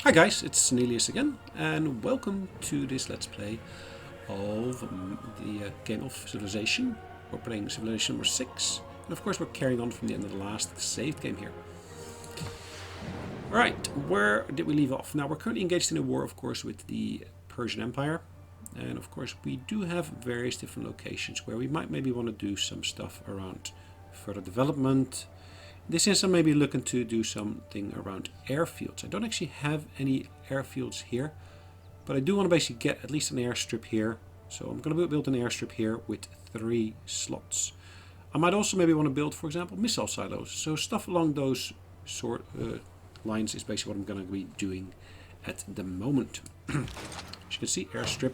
Hi guys, it's Sonelias again, and welcome to this Let's Play of the game of Civilization. We're playing Civilization number 6, and of course we're carrying on from the end of the last saved game here. Right, where did we leave off? Now we're currently engaged in a war, of course, with the Persian Empire, and of course we do have various different locations where we might maybe want to do some stuff around further development. This is I'm maybe looking to do something around airfields. I don't actually have any airfields here, but I do want to basically get at least an airstrip here. So I'm going to build an airstrip here with 3 slots. I might also maybe want to build, for example, missile silos. So stuff along those sort lines is basically what I'm going to be doing at the moment. As you can see, airstrip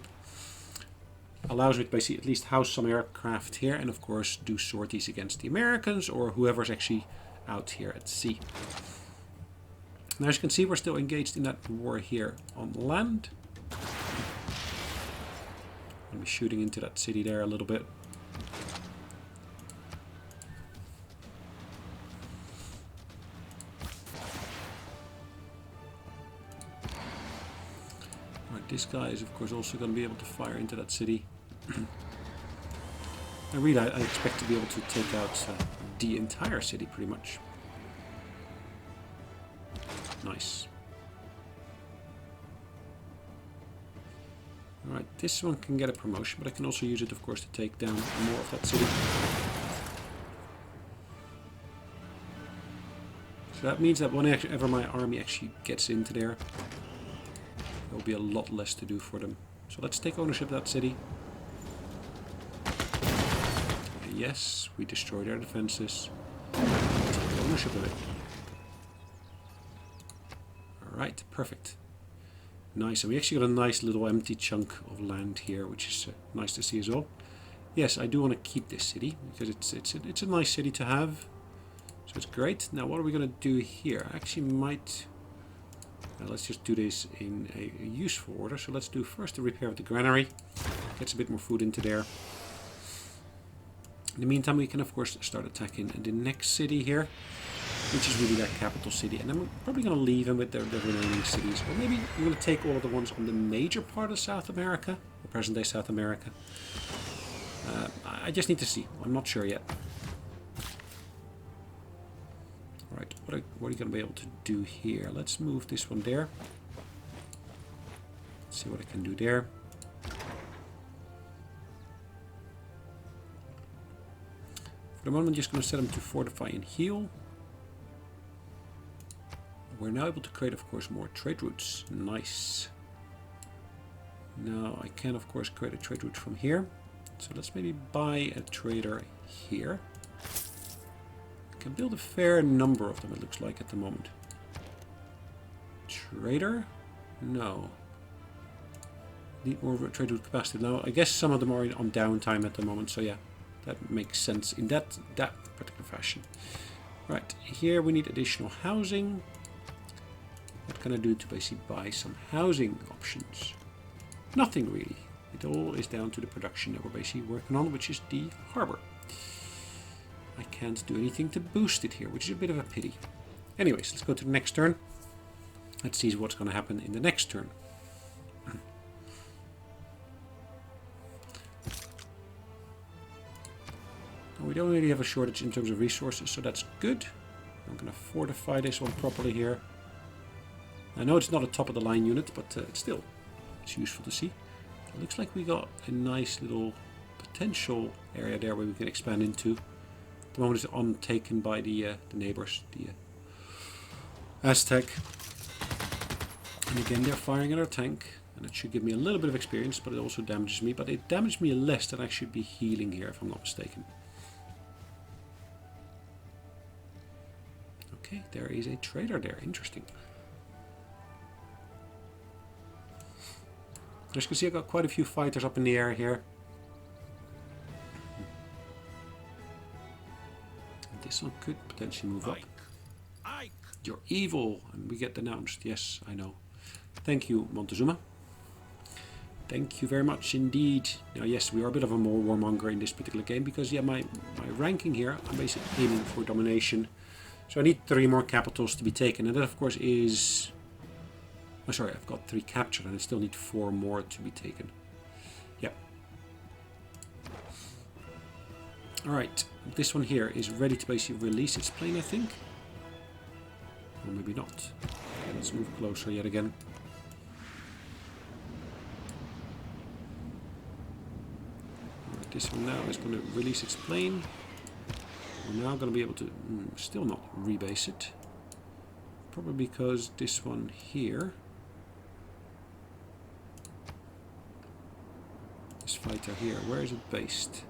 allows me to basically at least house some aircraft here, and of course do sorties against the Americans or whoever's actually out here at sea. Now as you can see, we're still engaged in that war here on land. I'll be shooting into that city there a little bit. Right, this guy is of course also going to be able to fire into that city. I expect to be able to take out the entire city pretty much. Nice. Alright, this one can get a promotion, but I can also use it, of course, to take down more of that city. So that means that whenever my army actually gets into there, there will be a lot less to do for them. So let's take ownership of that city. Yes, we destroy their defenses. Take ownership of it. Alright, perfect. Nice, and we actually got a nice little empty chunk of land here, which is nice to see as well. Yes, I do want to keep this city, because it's a nice city to have. So it's great. Now what are we going to do here? I actually might... let's just do this in a useful order. So let's do first the repair of the granary. Gets a bit more food into there. In the meantime, we can of course start attacking the next city here, which is really that capital city. And then we're probably going to leave them with the remaining cities. Or maybe we're going to take all of the ones on the major part of South America, or present-day South America. I just need to see. I'm not sure yet. Alright, what are you going to be able to do here? Let's move this one there. Let's see what I can do there. For the moment, I'm just going to set them to fortify and heal. We're now able to create, of course, more trade routes. Nice. Now I can, of course, create a trade route from here. So let's maybe buy a trader here. I can build a fair number of them, it looks like, at the moment. Trader? No. Need more trade route capacity. Now, I guess some of them are on downtime at the moment, so yeah. That makes sense in that particular fashion. Right, here we need additional housing. What can I do to basically buy some housing options? Nothing really. It all is down to the production that we're basically working on, which is the harbor. I can't do anything to boost it here, which is a bit of a pity. Anyways, let's go to the next turn. Let's see what's going to happen in the next turn. We don't really have a shortage in terms of resources, so that's good. I'm going to fortify this one properly here. I know it's not a top of the line unit, but still, it's useful to see. It looks like we got a nice little potential area there where we can expand into. At the moment it's untaken by the neighbors, the Aztec. And again, they're firing at our tank, and it should give me a little bit of experience, but it also damages me. But it damaged me less than I should be healing here, if I'm not mistaken. Okay, there is a trader there. Interesting. As you can see, I've got quite a few fighters up in the air here. And this one could potentially move up. You're evil! And we get denounced. Yes, I know. Thank you, Montezuma. Thank you very much indeed. Now, yes, we are a bit of a warmonger in this particular game because, yeah, my ranking here, I'm basically aiming for domination. So I need 3 more capitals to be taken, and that, of course, is Oh, sorry, I've got 3 captured and I still need 4 more to be taken. Yep. Alright, this one here is ready to basically release its plane, I think. Or maybe not. Okay, let's move closer yet again. Alright, this one now is going to release its plane. We're now going to be able to still not rebase it. Probably because this one here, this fighter here, where is it based?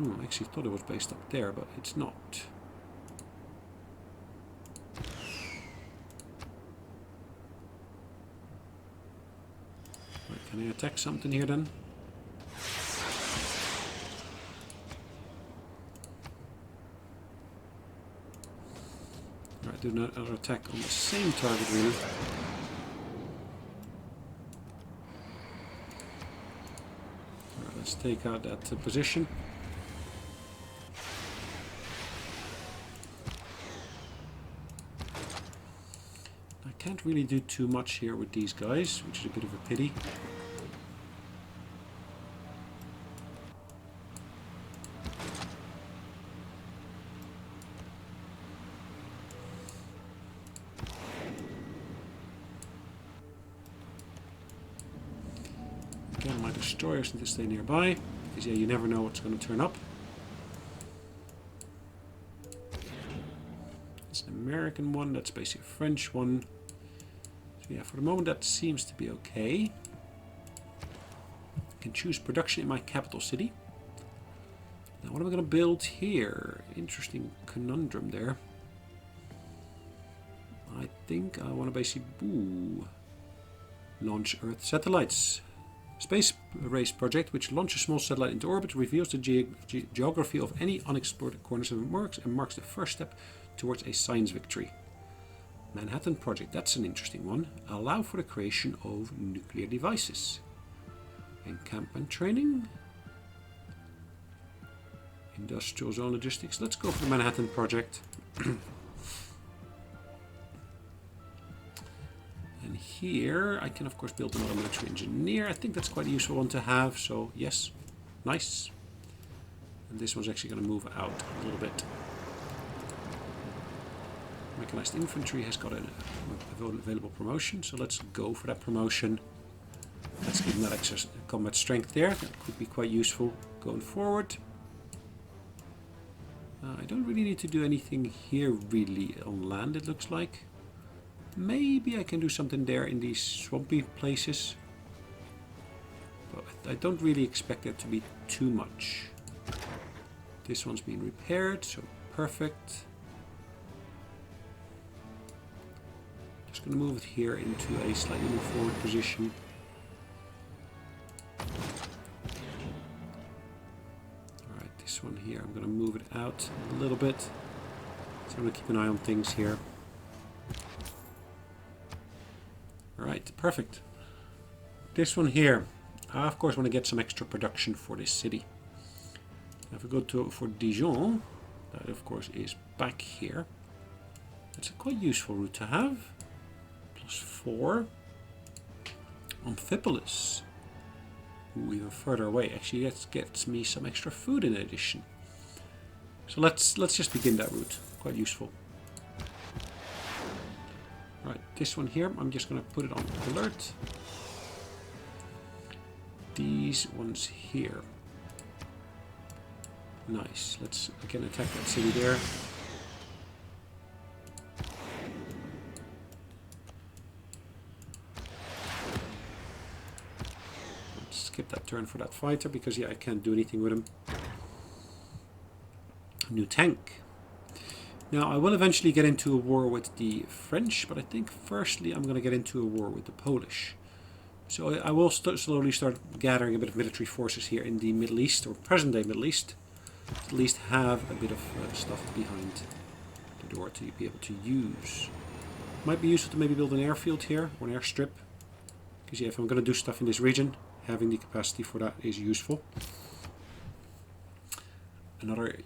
I actually thought it was based up there, but it's not. Right, can I attack something here then? Right, do another attack on the same target really. Alright, let's take out that position. Can't really do too much here with these guys, which is a bit of a pity. Again, my destroyers need to stay nearby, because yeah, you never know what's going to turn up. It's an American one, that's basically a French one. Yeah, for the moment that seems to be okay. I can choose production in my capital city. Now what am I going to build here? Interesting conundrum there. I think I want to basically launch Earth satellites. Space race project which launches a small satellite into orbit, reveals the geography of any unexplored corners of Mars and marks the first step towards a science victory. Manhattan Project, that's an interesting one. Allow for the creation of nuclear devices. Encampment training. Industrial zone logistics. Let's go for the Manhattan Project. And here I can of course build another military engineer. I think that's quite a useful one to have. So yes, nice. And this one's actually going to move out a little bit. Mechanized infantry has got an available promotion, so let's go for that promotion. Let's give them that extra combat strength there. That could be quite useful going forward. I don't really need to do anything here really on land, it looks like. Maybe I can do something there in these swampy places. But I don't really expect it to be too much. This one's being repaired, so perfect. Just going to move it here into a slightly more forward position. Alright, this one here, I'm going to move it out a little bit. So I'm going to keep an eye on things here. Alright, perfect. This one here, I of course want to get some extra production for this city. Now if we go for Dijon, that of course is back here. That's a quite useful route to have. +4. Amphipolis. Ooh, even further away. Actually, that gets me some extra food in addition. So let's just begin that route. Quite useful. Right, this one here, I'm just going to put it on alert. These ones here. Nice. Let's again attack that city there. Skip that turn for that fighter because yeah, I can't do anything with him. New tank. Now I will eventually get into a war with the French, but I think firstly I'm going to get into a war with the Polish. So I will slowly start gathering a bit of military forces here in the Middle East, or present day Middle East. To at least have a bit of stuff behind the door to be able to use. Might be useful to maybe build an airfield here, or an airstrip. Because yeah, if I'm going to do stuff in this region, having the capacity for that is useful. Another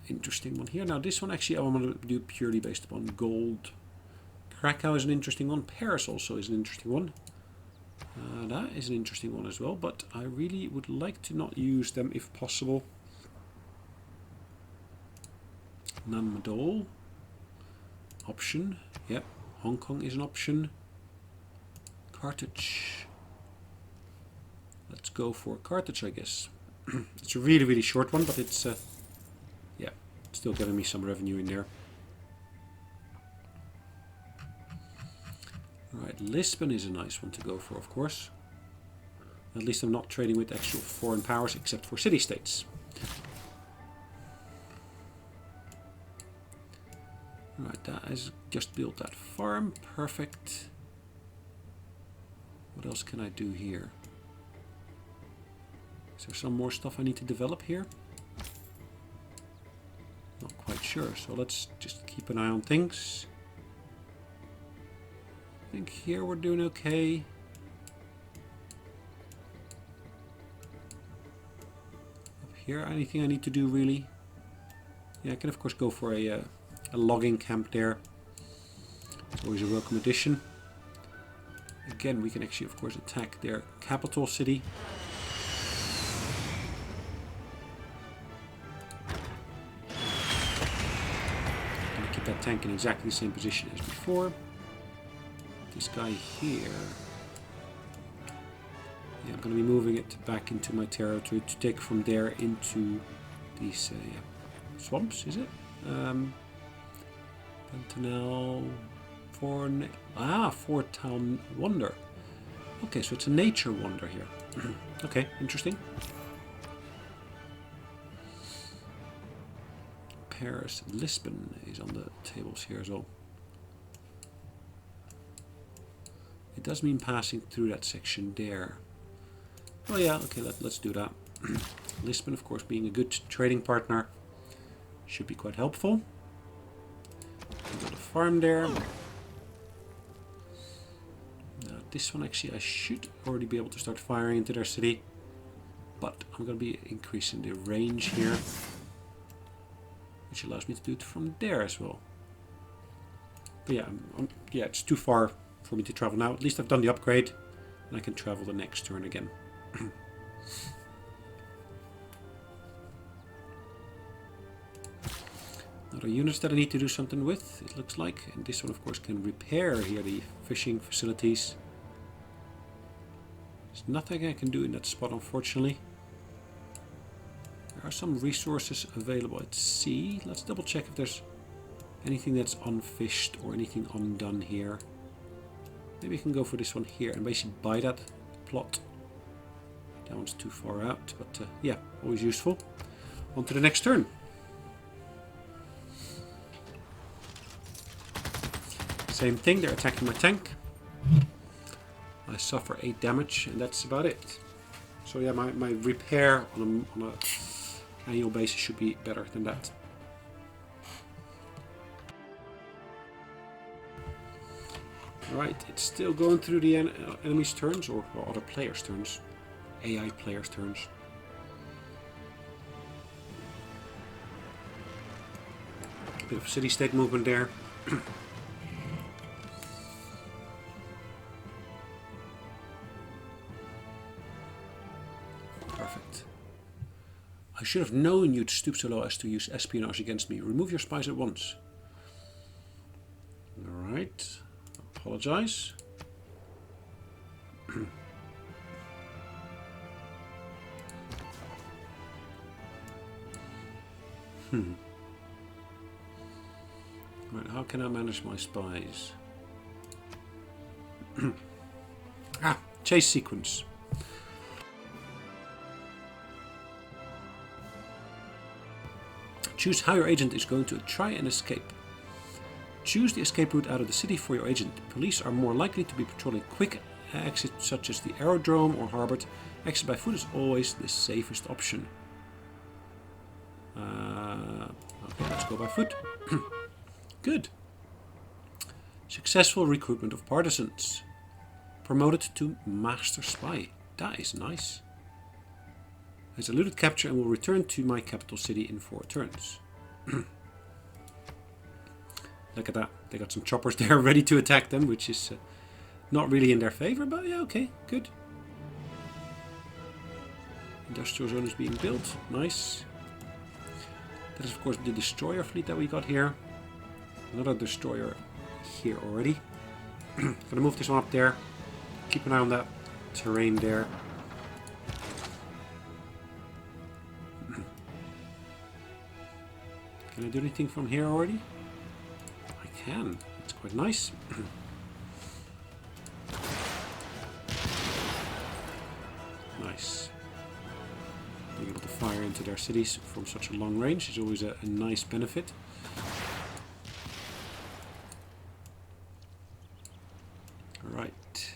interesting one here. Now this one actually I want to do purely based upon gold Krakow is an interesting one. Paris also is an interesting one. That is an interesting one as well, but I really would like to not use them if possible. Nanmadol. Option. Yep. Hong Kong is an option. Carthage. Let's go for Carthage, I guess. It's a really, really short one, but it's yeah, still getting me some revenue in there. Right, Lisbon is a nice one to go for, of course. At least I'm not trading with actual foreign powers except for city-states. Right, that has just built that farm. Perfect. What else can I do here? Is there some more stuff I need to develop here? Not quite sure, so let's just keep an eye on things. I think here we're doing okay. Up here, anything I need to do really? Yeah, I can of course go for a logging camp there. It's always a welcome addition. Again, we can actually of course attack their capital city. I'm gonna keep that tank in exactly the same position as before. This guy here, yeah, I'm going to be moving it back into my territory to take from there into these swamps, is it? Pantanal, Fort Town Wonder. Okay, so it's a nature wonder here. Okay, interesting. Paris, Lisbon is on the tables here as well. It does mean passing through that section there. Oh yeah, okay, let's do that. Lisbon, of course, being a good trading partner, should be quite helpful. Got a farm there. Now, this one actually I should already be able to start firing into their city, but I'm going to be increasing the range here, which allows me to do it from there as well. But yeah, yeah, it's too far for me to travel now. At least I've done the upgrade and I can travel the next turn again. Other units that I need to do something with, it looks like. And this one of course can repair here the fishing facilities. There's nothing I can do in that spot, unfortunately. There are some resources available at sea. Let's double check if there's anything that's unfished or anything undone here. Maybe I can go for this one here and basically buy that plot. That one's too far out, but yeah, always useful. On to the next turn. Same thing, they're attacking my tank. I suffer 8 damage and that's about it. So yeah, my repair on a annual basis should be better than that. Right, it's still going through the enemy's turns, or other players' turns. AI players' turns. A bit of city-state movement there. Perfect. I should have known you'd stoop so low as to use espionage against me. Remove your spies at once. Alright. Apologize. Right, how can I manage my spies? Chase sequence. Choose how your agent is going to try and escape. Choose the escape route out of the city for your agent. Police are more likely to be patrolling quick exits such as the aerodrome or harbour. Exit by foot is always the safest option. Okay, let's go by foot. Good. Successful recruitment of partisans. Promoted to Master Spy. That is nice. Has eluded capture and will return to my capital city in 4 turns. Look at that. They got some choppers there ready to attack them, which is not really in their favor, but yeah, okay, good. Industrial zone is being built. Nice. That is, of course, the destroyer fleet that we got here. Another destroyer here already. Gonna move this one up there. Keep an eye on that terrain there. Can I do anything from here already? I can. That's quite nice. Nice. Being able to fire into their cities from such a long range is always a nice benefit. Right.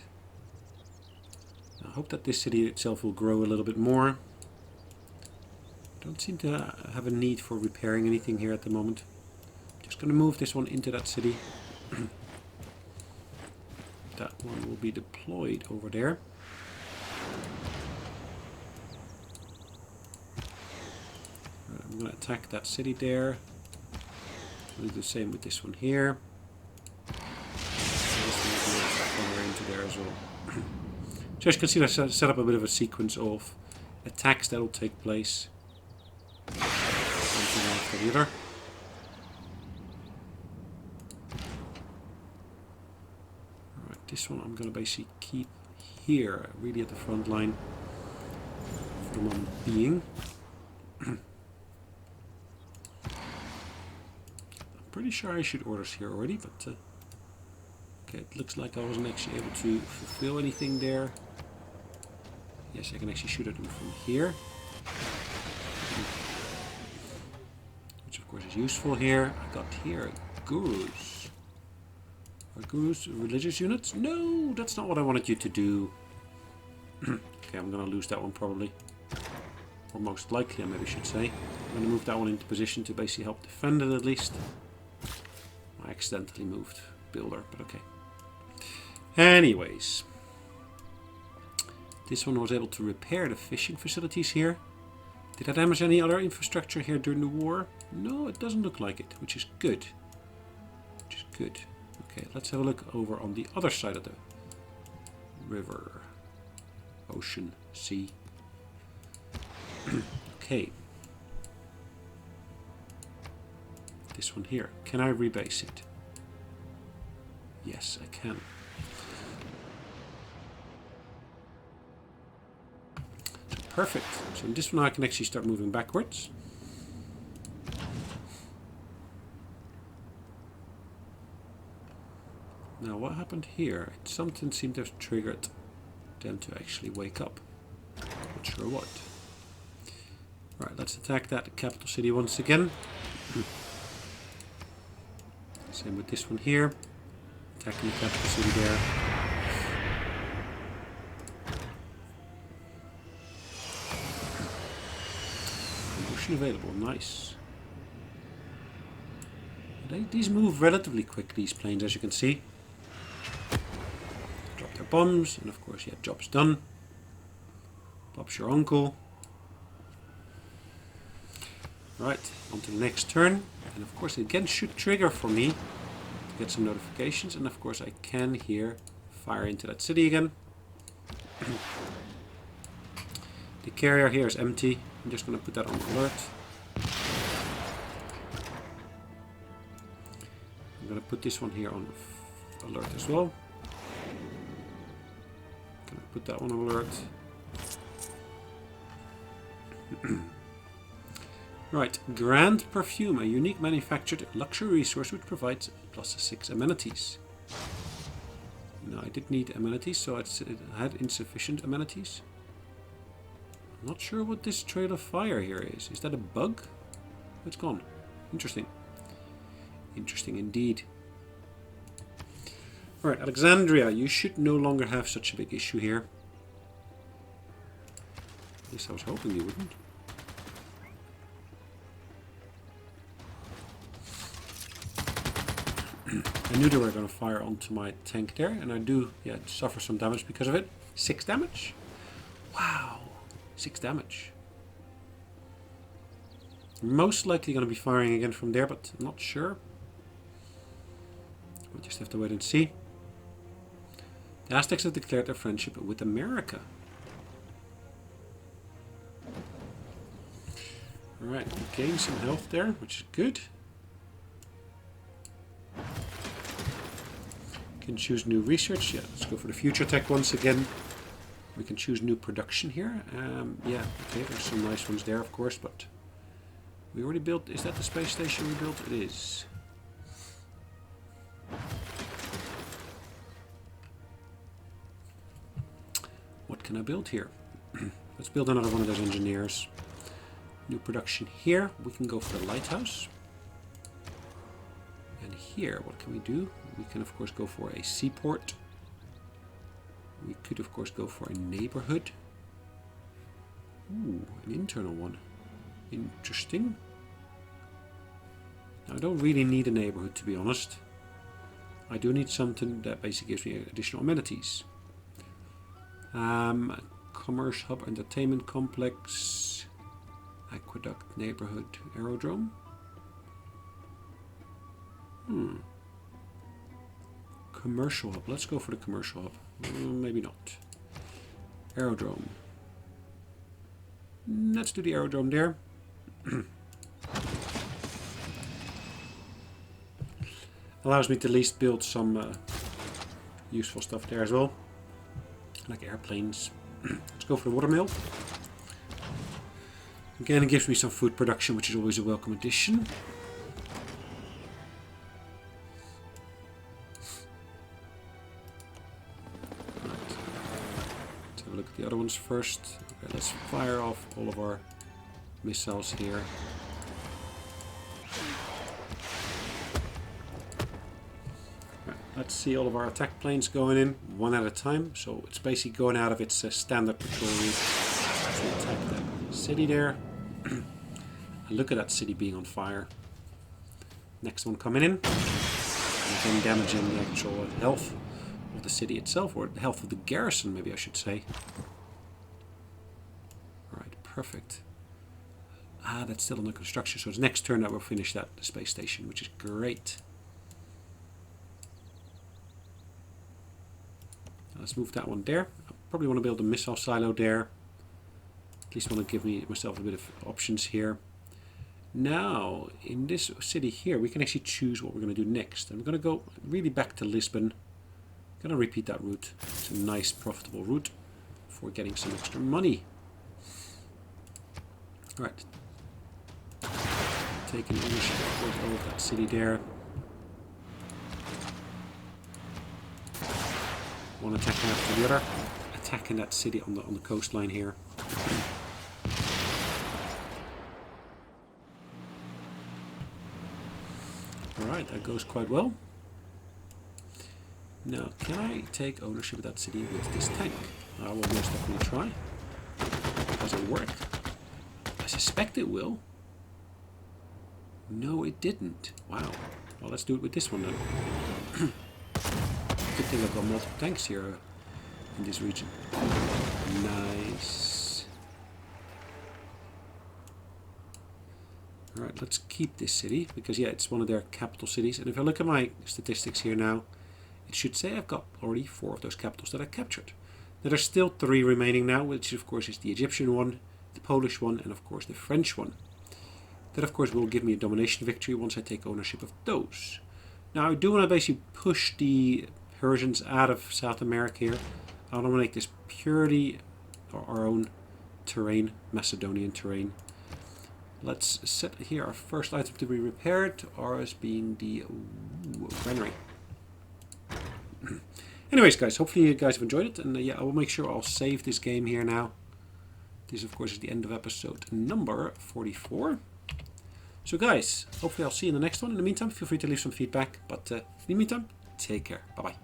I hope that this city itself will grow a little bit more. Don't seem to have a need for repairing anything here at the moment. Just going to move this one into that city. That one will be deployed over there. I'm going to attack that city there. I'll do the same with this one here. Into there as well. So as you can see, I set up a bit of a sequence of attacks that will take place. One thing after the other. Alright, this one I'm going to basically keep here, really at the front line for the moment being. I'm pretty sure I issued orders here already, but okay, it looks like I wasn't actually able to fulfill anything there. Yes, I can actually shoot at them from here. Which of course is useful here. I got here gurus. Are gurus religious units? No, that's not what I wanted you to do. Okay, I'm going to lose that one probably. Or most likely, I maybe should say. I'm going to move that one into position to basically help defend it at least. I accidentally moved builder, but okay. Anyways, this one was able to repair the fishing facilities here. Did I damage any other infrastructure here during the war? No, it doesn't look like it, which is good. Which is good. Okay, let's have a look over on the other side of the river, ocean, sea. Okay. This one here. Can I rebase it? Yes, I can. Perfect. So in this one I can actually start moving backwards. Now what happened here? Something seemed to have triggered them to actually wake up. Not sure what. Right, let's attack that capital city once again. Same with this one here. Attacking the capital city there. Available, nice. These move relatively quick, these planes, as you can see. Drop their bombs, and of course, yeah, job's done. Bob's your uncle. Right, on to the next turn. And of course, it again should trigger for me to get some notifications. And of course, I can here fire into that city again. The carrier here is empty. I'm just going to put that on alert. I'm going to put this one here on alert as well. Going to put that one on alert. Right, Grand Perfume, a unique manufactured luxury resource which provides +6 amenities. Now I did need amenities, so it had insufficient amenities. I'm not sure what this trail of fire here is. Is that a bug? It's gone. Interesting. Interesting indeed. Alright, Alexandria, you should no longer have such a big issue here. At least I was hoping you wouldn't. I knew they were going to fire onto my tank there, and I do, yeah, suffer some damage because of it. 6 damage? Wow. 6 damage. Most likely going to be firing again from there, but I'm not sure. We'll just have to wait and see. The Aztecs have declared their friendship with America. Alright, we gained some health there, which is good. Can choose new research. Yeah, let's go for the future tech once again. We can choose new production here. Yeah, okay, there's some nice ones there, of course, but we already built. Is that the space station we built? It is. What can I build here? Let's build another one of those engineers. New production here. We can go for the lighthouse. And here, what can we do? We can, of course, go for a seaport. We could, of course, go for a neighborhood. Ooh, an internal one. Interesting. Now, I don't really need a neighborhood, to be honest. I do need something that basically gives me additional amenities. Commerce hub, entertainment complex, aqueduct, neighborhood, aerodrome. Commercial hub. Let's go for the commercial hub. Maybe not. Aerodrome. Let's do the aerodrome there. Allows me to at least build some useful stuff there as well. Like airplanes. Let's go for the watermill. Again, it gives me some food production, which is always a welcome addition. Look at the other ones first. Okay, let's fire off all of our missiles here. Right, let's see all of our attack planes going in one at a time. So it's basically going out of its standard patrol route to attack the city there. And look at that city being on fire. Next one coming in. And then damaging the actual health of the city itself, or the health of the garrison, maybe I should say. Alright, perfect. That's still under construction, so it's next turn that we'll finish that space station, which is great. Now let's move that one there. I probably want to build a missile silo there. At least want to give myself a bit of options here. Now, in this city here, we can actually choose what we're going to do next. I'm going to go really back to Lisbon. I'm going to repeat that route. It's a nice, profitable route for getting some extra money. Alright. Taking ownership of that city there. One attack after the other. Attacking that city on the coastline here. Alright, that goes quite well. Now, can I take ownership of that city with this tank? I will most definitely try. Does it work? I suspect it will. No, it didn't. Wow. Well, let's do it with this one then. Good thing I've got multiple tanks here in this region. Nice. Alright, let's keep this city, because yeah, it's one of their capital cities. And if I look at my statistics here now, it should say I've got already 4 of those capitals that I captured. Now there's still 3 remaining now, which of course is the Egyptian one, the Polish one, and of course the French one. That of course will give me a domination victory once I take ownership of those. Now I do want to basically push the Persians out of South America here. I want to make this purely our own terrain, Macedonian terrain. Let's set here our first item to be repaired, ours being the granary. Anyways guys, hopefully you guys have enjoyed it, and yeah, I will make sure I'll save this game here now. This of course is the end of episode number 44. So guys, hopefully I'll see you in the next one. In the meantime, feel free to leave some feedback, but in the meantime, take care. Bye bye.